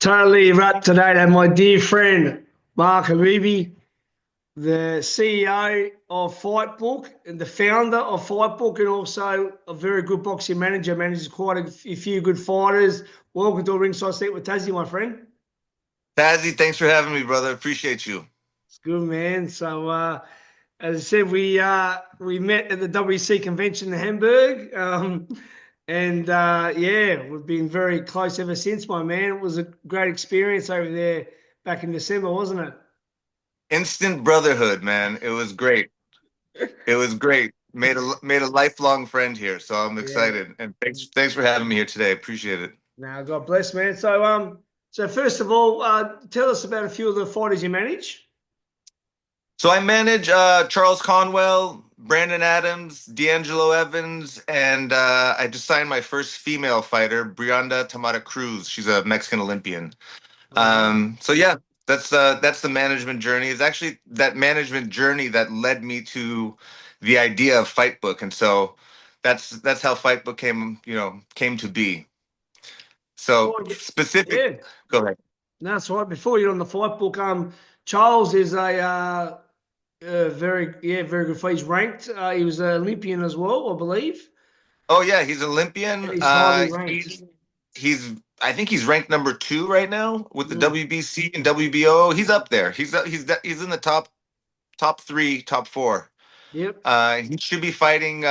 Totally right today to my dear friend Mark Habibi, the CEO of Fightbook and the founder of Fightbook, and also a very good boxing manager. Manages quite a few good fighters. Welcome to a ringside seat with Tassie, my friend. Tazzy, thanks for having me, brother. Appreciate you. It's good, man. So, as I said, we met at the WC convention in Hamburg, and yeah, we've been very close ever since, my man. It was a great experience over there back in December, wasn't it? Instant brotherhood, man. It was great. It was great. Made a lifelong friend here, so I'm Yeah. excited. And thanks for having me here today. Appreciate it. Now, God bless, man. So first of all, tell us about a few of the fighters you manage. So I manage Charles Conwell, Brandon Adams, D'Angelo Evans, and I just signed my first female fighter, Brianda Tamara Cruz. She's a Mexican Olympian. Oh, wow. So yeah, that's the management journey. It's actually that management journey that led me to the idea of Fightbook, and so that's how Fightbook came to be. So Before you, specific. yeah, Go ahead. no, that's right. Before you're on the fight book, Charles is very good fight. He's ranked. He was an Olympian as well, I believe, Oh yeah, he's and Olympian. he's highly ranked. He's I think he's ranked number two right now with the Mm. WBC and WBO. He's up there. He's in the top three, top four. Yep. He should be fighting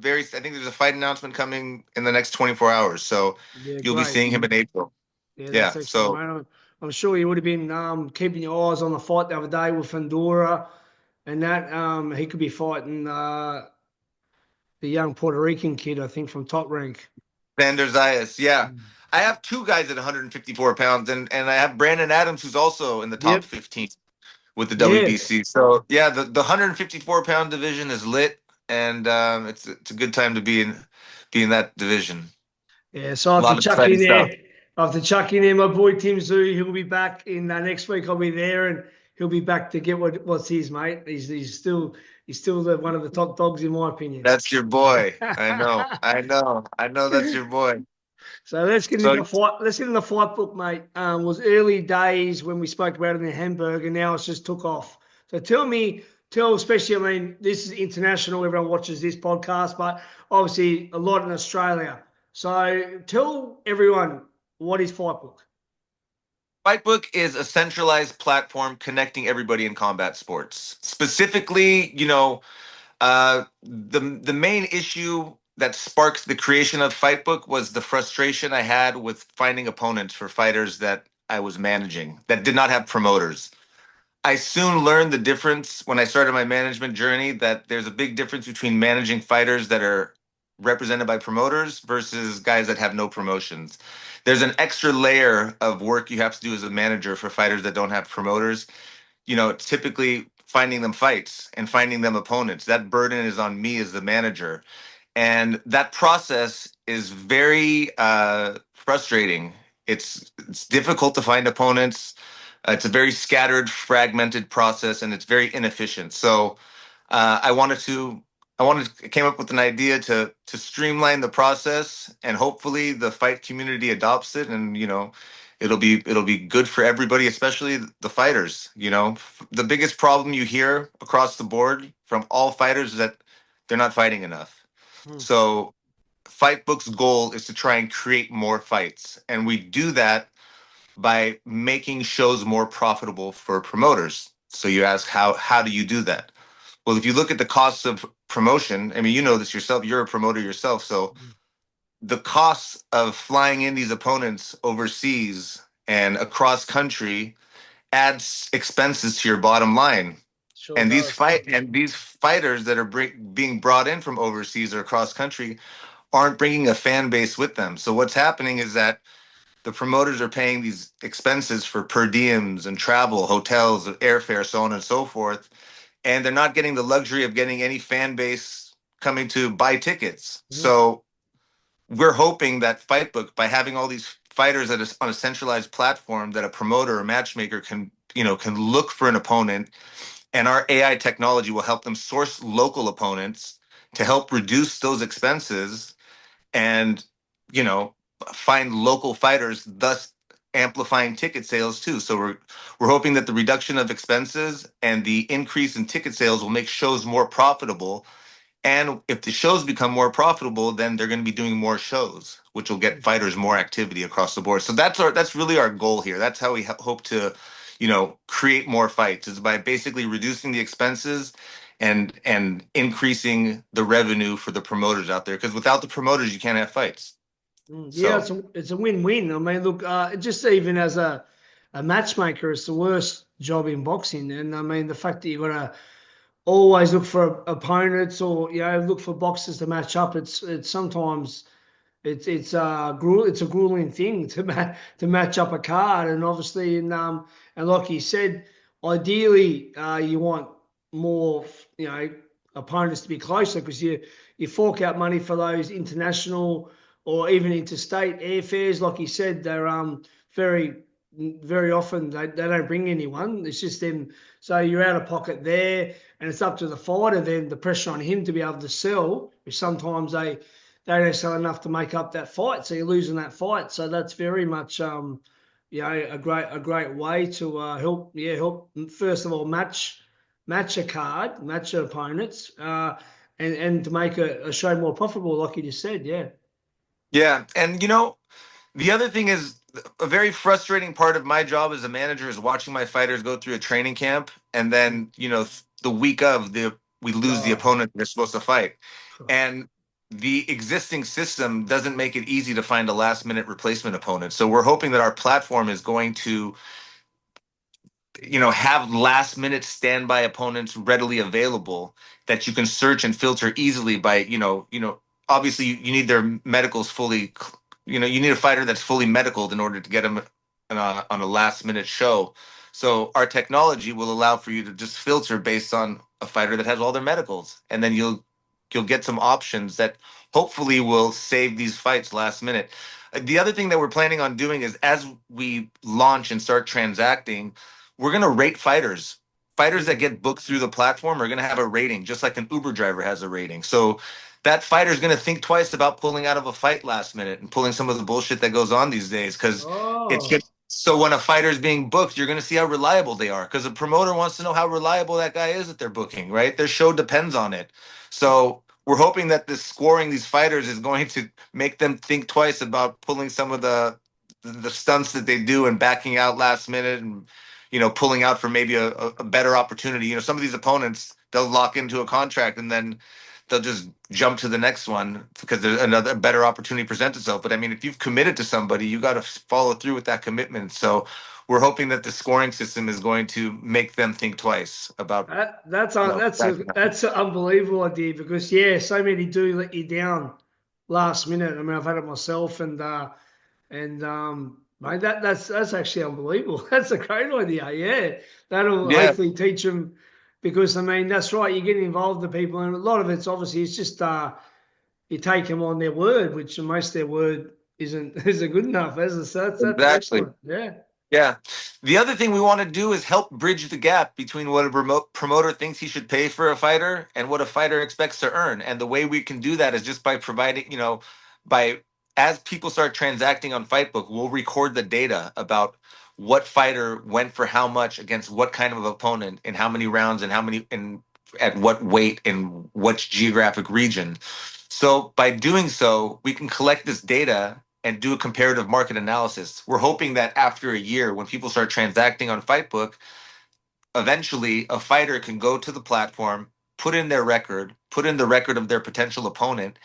very. I think there's a fight announcement coming in the next 24 hours. So Yeah, you'll be great. seeing him in April. Yeah, Yeah. that's excellent, So mate. I'm sure you would have been keeping your eyes on the fight the other day with Fandora, and that he could be fighting the young Puerto Rican kid, I think, from Top Rank. Vander Zayas. Yeah. Mm. I have two guys at 154 pounds, and I have Brandon Adams, who's also in the top Yep. 15 with the Yeah. WBC. So yeah, the 154-pound division is lit, and it's a good time to be in that division. Yeah. So I A have to lot of chuck exciting in stuff. there. I have to chuck in there my boy Tim Zoo. He'll be back in next week. I'll be there, and he'll be back to get what's his, mate. He's still one of the top dogs in my opinion. That's your boy. I know. I know. I know that's your boy. So let's get into So the fight. Let's get into the fight book, mate. It was early days when we spoke about it in Hamburg, and now it's just took off. So tell especially, I mean, this is international. Everyone watches this podcast, but obviously a lot in Australia. So tell everyone what is fight book. Fightbook is a centralized platform connecting everybody in combat sports. Specifically, the main issue that sparked the creation of Fightbook was the frustration I had with finding opponents for fighters that I was managing that did not have promoters. I soon learned the difference when I started my management journey that there's a big difference between managing fighters that are represented by promoters versus guys that have no promotions. There's an extra layer of work you have to do as a manager for fighters that don't have promoters. Typically finding them fights and finding them opponents. That burden is on me as the manager. And that process is very frustrating. It's difficult to find opponents. It's a very scattered, fragmented process, and it's very inefficient. So I wanted to came up with an idea to streamline the process, and hopefully the fight community adopts it, and it'll be good for everybody, especially the fighters. The biggest problem you hear across the board from all fighters is that they're not fighting enough. Hmm. So Fightbook's goal is to try and create more fights, and we do that by making shows more profitable for promoters. So you ask, how do you do that? Well, if you look at the costs of promotion, I mean, you know this yourself, you're a promoter yourself. So the costs of flying in these opponents overseas and across country adds expenses to your bottom line. Sure And does. these fighters that are being brought in from overseas or across country aren't bringing a fan base with them. So what's happening is that the promoters are paying these expenses for per diems and travel, hotels, airfare, so on and so forth, and they're not getting the luxury of getting any fan base coming to buy tickets. Mhm. So we're hoping that Fightbook, by having all these fighters on a centralized platform, that a promoter or matchmaker can look for an opponent, and our AI technology will help them source local opponents to help reduce those expenses and you know find local fighters, thus amplifying ticket sales too. So we're hoping that the reduction of expenses and the increase in ticket sales will make shows more profitable. And if the shows become more profitable, then they're going to be doing more shows, which will get fighters more activity across the board. So that's really our goal here. That's how we hope to, create more fights, is by basically reducing the expenses and increasing the revenue for the promoters out there. Because without the promoters, you can't have fights. Yeah, So it's a win-win. I mean, look, just even as a matchmaker, it's the worst job in boxing. And I mean, the fact that you've got to always look for opponents, or look for boxers to match up. It's sometimes it's a grueling thing to match up a card, and obviously, and like you said, ideally, you want more opponents to be closer, because you fork out money for those international or even interstate airfares. Like you said, they're very very often they don't bring anyone. It's just them. So you're out of pocket there, and it's up to the fighter then, the pressure on him to be able to sell, which sometimes they don't sell enough to make up that fight. So you're losing that fight. So that's very much a great way to help first of all match a card, match your opponents, and to make a show more profitable, like you just said. Yeah. yeah, and the other thing is, a very frustrating part of my job as a manager is watching my fighters go through a training camp, and then the week of we lose the Oh, opponent they're supposed to fight, and the existing system doesn't make it easy to find a last minute replacement opponent. So we're hoping that our platform is going to have last minute standby opponents readily available that you can search and filter easily by obviously you need their medicals fully. You need a fighter that's fully medicaled in order to get them on a last minute show. So our technology will allow for you to just filter based on a fighter that has all their medicals, and then you'll get some options that hopefully will save these fights last minute. The other thing that we're planning on doing is, as we launch and start transacting, we're going to rate fighters. Fighters that get booked through the platform are going to have a rating, just like an Uber driver has a rating. So that fighter is going to think twice about pulling out of a fight last minute and pulling some of the bullshit that goes on these days, because it's oh, just, so when a fighter is being booked, you're going to see how reliable they are, because a promoter wants to know how reliable that guy is that they're booking, right? Their show depends on it. So we're hoping that this scoring these fighters is going to make them think twice about pulling some of the stunts that they do and backing out last minute, and pulling out for maybe a better opportunity. Some of these opponents, they'll lock into a contract and then they'll just jump to the next one because there's another better opportunity presents itself. But I mean, if you've committed to somebody, you got to follow through with that commitment. So we're hoping that the scoring system is going to make them think twice about that's an unbelievable idea, because so many do let you down last minute. I mean, I've had it myself, and mate, that's actually unbelievable. That's a great idea. Yeah, that'll yeah. hopefully teach them, because I mean that's right. You're getting involved with people, and a lot of it's obviously it's just you take them on their word, which most their word isn't good enough. That's Exactly. excellent. Yeah. Yeah. The other thing we want to do is help bridge the gap between what a remote promoter thinks he should pay for a fighter and what a fighter expects to earn. And the way we can do that is just by providing, by as people start transacting on Fightbook, we'll record the data about what fighter went for how much against what kind of opponent in how many rounds and how many in at what weight in which geographic region. So by doing so, we can collect this data and do a comparative market analysis. We're hoping that after a year, when people start transacting on Fightbook, eventually a fighter can go to the platform, put in their record, put in the record of their potential opponent,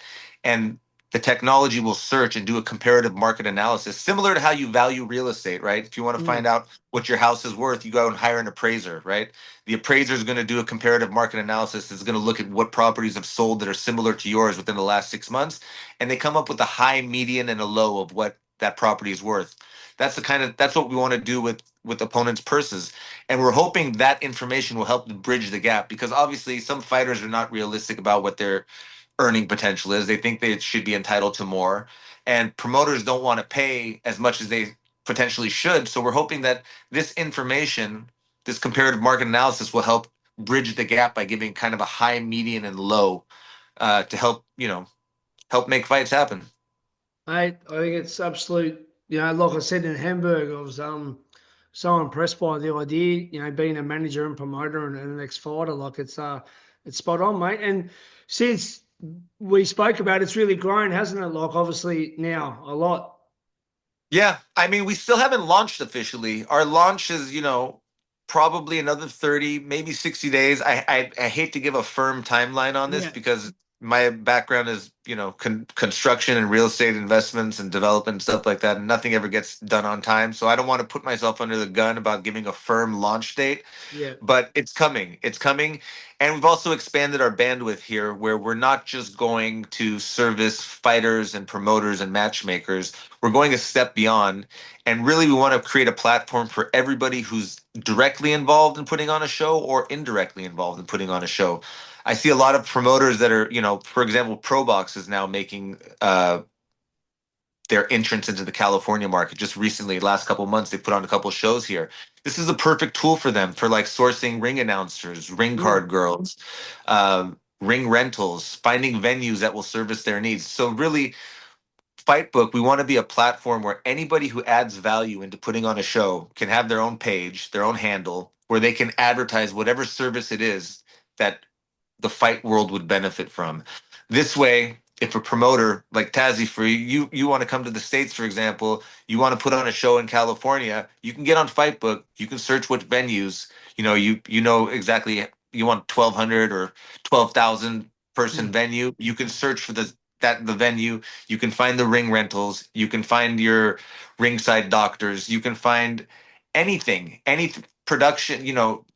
and the technology will search and do a comparative market analysis, similar to how you value real estate, right? If you want to find Mm. out what your house is worth, you go and hire an appraiser, right? The appraiser is going to do a comparative market analysis. It's going to look at what properties have sold that are similar to yours within the last 6 months, and they come up with a high, median, and a low of what that property is worth. That's what we want to do with opponents' purses, and we're hoping that information will help bridge the gap, because obviously some fighters are not realistic about what their earning potential is. They think they should be entitled to more, and promoters don't want to pay as much as they potentially should. So we're hoping that this information, this comparative market analysis, will help bridge the gap by giving kind of a high, median, and low to help make fights happen. Mate, I think it's absolute like I said in Hamburg, I was so impressed by the idea. Being a manager and promoter and an ex-fighter, like it's spot on, mate. And since we spoke about it, it's really grown, hasn't it? Like obviously now a lot. Yeah, I mean, we still haven't launched officially. Our launch is, probably another 30, maybe 60 days. I hate to give a firm timeline on this Yeah, because my background is, construction and real estate investments and development and stuff like that, and nothing ever gets done on time. So I don't want to put myself under the gun about giving a firm launch date. yeah, But it's coming. It's coming. And we've also expanded our bandwidth here where we're not just going to service fighters and promoters and matchmakers. We're going a step beyond. And really, we want to create a platform for everybody who's directly involved in putting on a show or indirectly involved in putting on a show. I see a lot of promoters that are, for example, Pro Box is now making their entrance into the California market. Just recently, last couple of months, they put on a couple of shows here. This is a perfect tool for them for like sourcing ring announcers, ring yeah, card girls, ring rentals, finding venues that will service their needs. So really, Fightbook, we want to be a platform where anybody who adds value into putting on a show can have their own page, their own handle, where they can advertise whatever service it is that the fight world would benefit from. This way, if a promoter like Tazzy for you want to come to the States, for example, you want to put on a show in California, you can get on Fightbook, you can search what venues, you know exactly you want 1,200 or 12,000 person mm, venue, you can search for the venue, you can find the ring rentals, you can find your ringside doctors, you can find any production,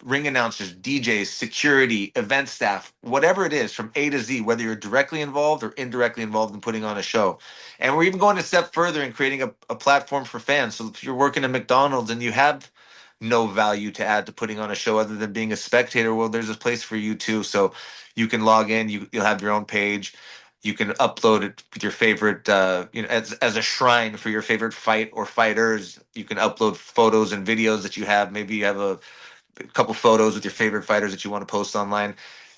ring announcers, DJs, security, event staff, whatever it is from A to Z, whether you're directly involved or indirectly involved in putting on a show. And we're even going a step further in creating a platform for fans. So if you're working at McDonald's and you have no value to add to putting on a show other than being a spectator, well, there's a place for you too. So you can log in, you'll have your own page. You can upload it with your favorite, as a shrine for your favorite fight or fighters. You can upload photos and videos that you have. Maybe you have a couple photos with your favorite fighters that you want to post online.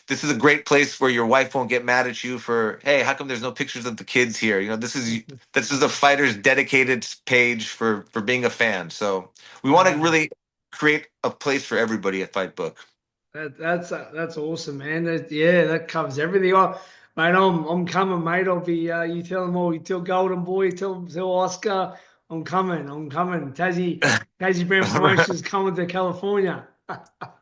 This is a great place where your wife won't get mad at you for, hey, how come there's no pictures of the kids here? This is a fighter's dedicated page for being a fan. So we want to wow. really create a place for everybody at Fightbook. That's awesome, man. Yeah, that covers everything. Mate, I'm coming, mate. I'll be you tell them all. You tell Golden Boy, you tell Oscar, I'm coming. I'm coming. Tassie Brand Promotions coming to California.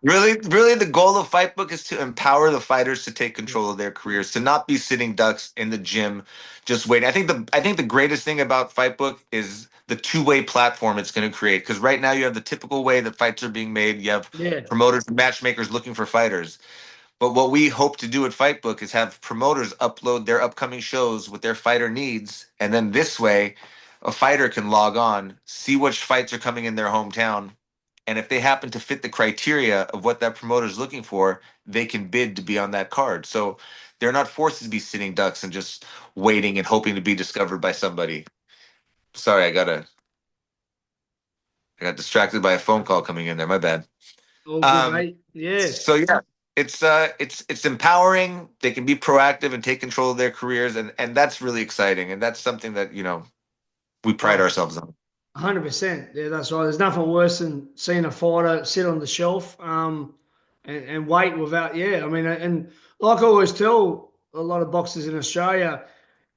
Really, really, the goal of Fightbook is to empower the fighters to take Yeah, control of their careers, to not be sitting ducks in the gym, just waiting. I think the greatest thing about Fightbook is the two-way platform it's going to create. Because right now you have the typical way that fights are being made. You have yeah, promoters and matchmakers looking for fighters. But what we hope to do at Fightbook is have promoters upload their upcoming shows with their fighter needs, and then this way, a fighter can log on, see which fights are coming in their hometown, and if they happen to fit the criteria of what that promoter is looking for, they can bid to be on that card. So they're not forced to be sitting ducks and just waiting and hoping to be discovered by somebody. Sorry, I got distracted by a phone call coming in there. My bad. all good, Um, mate. Yeah, so yeah, it's empowering. They can be proactive and take control of their careers, and that's really exciting. And that's something that we pride oh, ourselves on. 100%. Yeah, that's right. There's nothing worse than seeing a fighter sit on the shelf, and wait without. Yeah, I mean, and like I always tell a lot of boxers in Australia,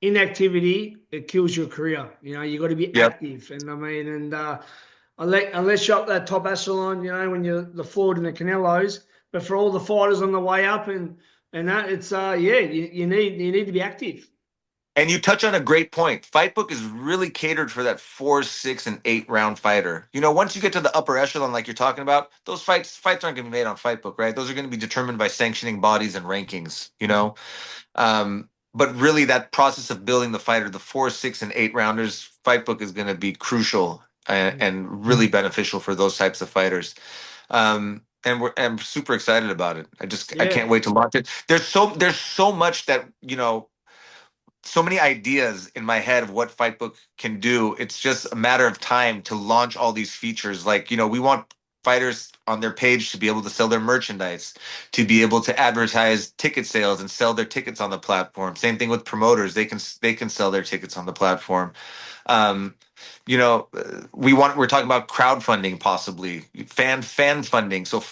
inactivity it kills your career. You got to be Yep. active, and I mean, and unless you're up that top echelon, when you're the Floyd and the Canelos, but for all the fighters on the way up and that, it's yeah, you need to be active. And you touch on a great point. Fightbook is really catered for that 4, 6, and 8 round fighter. Once you get to the upper echelon, like you're talking about, those fights aren't going to be made on Fightbook, right? Those are going to be determined by sanctioning bodies and rankings. But really, that process of building the fighter, the 4, 6, and 8 rounders, Fightbook is going to be crucial and really beneficial for those types of fighters. And I'm super excited about it. I Yeah, can't wait to launch it. There's so much that so many ideas in my head of what Fightbook can do. It's just a matter of time to launch all these features. Like, we want fighters on their page to be able to sell their merchandise, to be able to advertise ticket sales and sell their tickets on the platform. Same thing with promoters. They can sell their tickets on the platform. we're talking about crowdfunding, possibly fan funding. So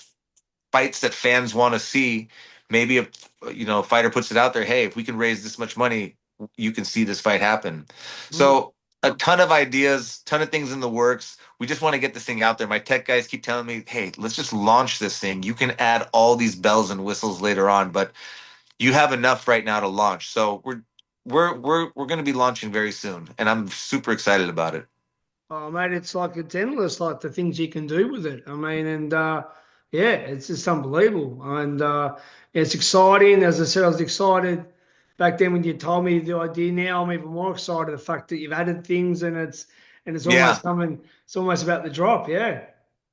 fights that fans want to see. Maybe if a fighter puts it out there, hey, if we can raise this much money, you can see this fight happen. Mm. So a ton of ideas, ton of things in the works. We just want to get this thing out there. My tech guys keep telling me, hey, let's just launch this thing. You can add all these bells and whistles later on, but you have enough right now to launch. So we're going to be launching very soon, and I'm super excited about it. Oh, mate, it's endless, like the things you can do with it. I mean, and yeah, it's just unbelievable. And it's exciting. As I said, I was excited back then when you told me the idea. Now I'm even more excited the fact that you've added things and it's Yeah. almost coming. It's almost about the drop. Yeah.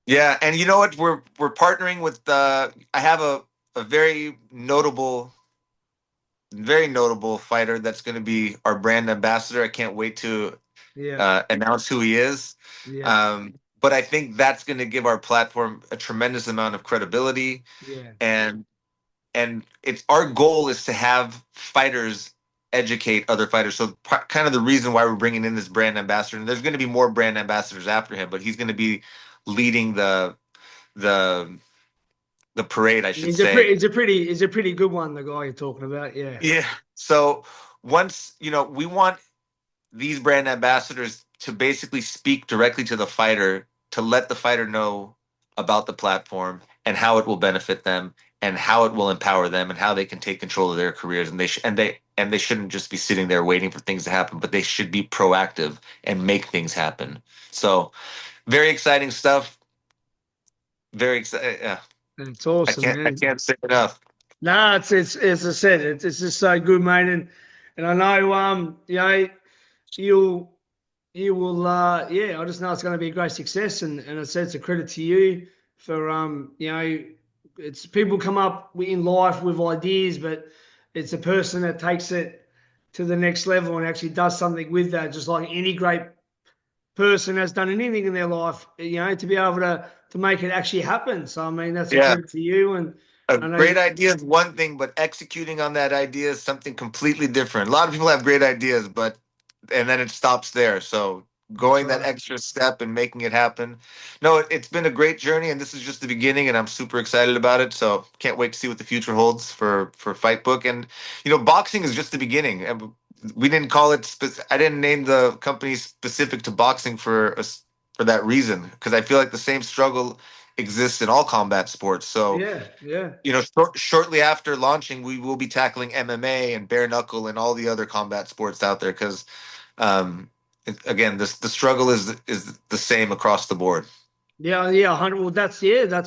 Yeah, and you know what? We're partnering with I have a very notable fighter that's going to be our brand ambassador. I can't wait to Yeah. announce who he is. Yeah. But I think that's going to give our platform a tremendous amount of credibility, Yeah. and it's our goal is to have fighters educate other fighters. So kind of the reason why we're bringing in this brand ambassador, and there's going to be more brand ambassadors after him, but he's going to be leading the the parade, I should He's a say. pretty, he's a pretty good one. The guy you're talking about. Yeah. Yeah. So once, we want these brand ambassadors to basically speak directly to the fighter to let the fighter know about the platform and how it will benefit them and how it will empower them and how they can take control of their careers, and they shouldn't just be sitting there waiting for things to happen, but they should be proactive and make things happen. So very exciting stuff. Very exciting. Yeah. It's I awesome, can't I man. can't say enough. No, it's as I said, it's just so good, mate. And I know you'll you will yeah, I just know it's going to be a great success, and I said it's a credit to you for it's people come up in life with ideas, but it's a person that takes it to the next level and actually does something with that, just like any great person has done anything in their life, to be able to make it actually happen. So I mean that's a Yeah. credit to you, and A I know great idea is one thing, but executing on that idea is something completely different. A lot of people have great ideas, but and then it stops there. So that's going that right. extra step and making it happen. No, it's been a great journey, and this is just the beginning, and I'm super excited about it. So can't wait to see what the future holds for Fightbook. And boxing is just the beginning. And we didn't call it. I didn't name the company specific to boxing for that reason, because I feel like the same struggle exists in all combat sports. So Yeah, yeah. shortly after launching, we will be tackling MMA and bare knuckle and all the other combat sports out there, because again, the struggle is the same across the board. Yeah, yeah, 100. Well, that's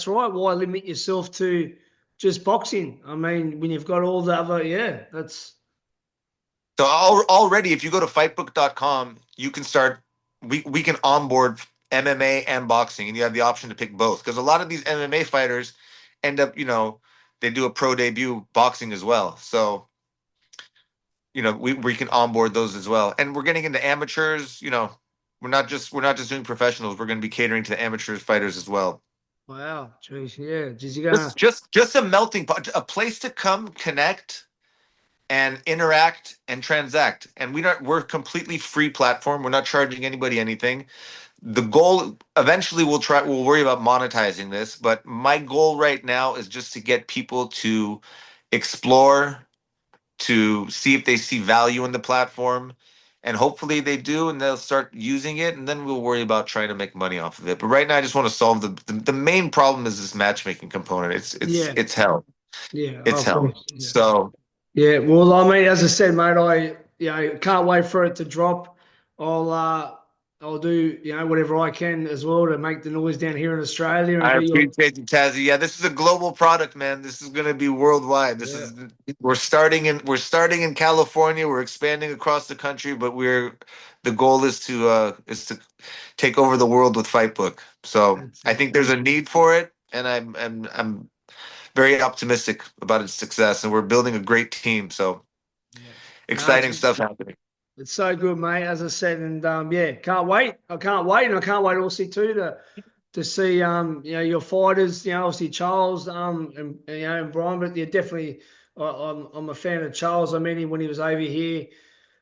right. Why limit yourself to just boxing? I mean, when you've got all the other, yeah, that's So already, if you go to fightbook.com, you can start. We can onboard MMA and boxing, and you have the option to pick both. Because a lot of these MMA fighters end up, they do a pro debut boxing as well. So we can onboard those as well, and we're getting into amateurs. We're not just doing professionals. We're going to be catering to the amateurs fighters as well. wow. Jeez, yeah. Jeez, you're gonna, Just a melting pot, a place to come connect and interact and transact. And we're a completely free platform. We're not charging anybody anything. The goal eventually we'll worry about monetizing this, but my goal right now is just to get people to explore, to see if they see value in the platform, and hopefully they do, and they'll start using it, and then we'll worry about trying to make money off of it. But right now I just want to solve the main problem is this matchmaking component. It's yeah, it's hell. yeah. It's Of hell. course, yeah, So yeah. Well, I mean, as I said, mate, can't wait for it to drop. I'll do whatever I can as well to make the noise down here in Australia and I be your appreciate you, Tazzy. Yeah, this is a global product, man. This is going to be worldwide. yeah. We're starting in California. We're expanding across the country, but the goal is to take over the world with Fightbook. So That's I it. think there's a need for it, and I'm very optimistic about its success. And we're building a great team. So Yeah. No, exciting stuff happening. it's so good, mate. As I said, and yeah, can't wait. I can't wait, and I can't wait also too to see your fighters. Obviously Charles and Brian, but yeah, definitely I'm a fan of Charles. I met him when he was over here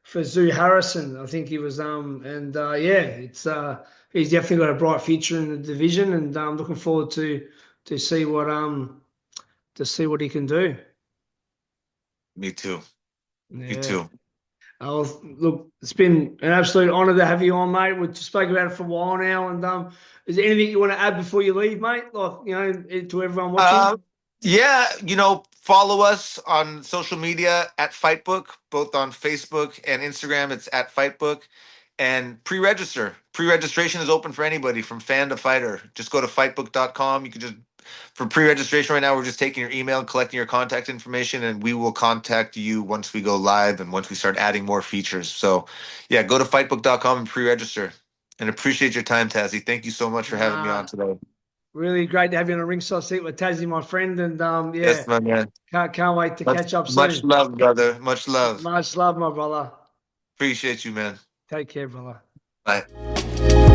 for Zoo Harrison. I think he was and yeah, it's he's definitely got a bright future in the division, and looking forward to see what he can do. Me too. Me Yeah. too. Look, it's been an absolute honour to have you on, mate. We've spoken about it for a while now, and is there anything you want to add before you leave, mate? Like, to everyone watching. Yeah, follow us on social media at Fightbook, both on Facebook and Instagram. It's at Fightbook. And pre-register. Pre-registration is open for anybody from fan to fighter. Just go to fightbook.com. You can just for pre-registration right now, we're just taking your email, collecting your contact information, and we will contact you once we go live and once we start adding more features. So yeah, go to fightbook.com and pre-register. And appreciate your time, Tazzy. Thank you so much for having me on today. Really great to have you on a ringside seat with Tazzy, my friend. And yeah, yes, my man. Can't wait to catch up soon. Much love, brother. Much love. Much love, my brother. Appreciate you, man. Take care, brother. Bye.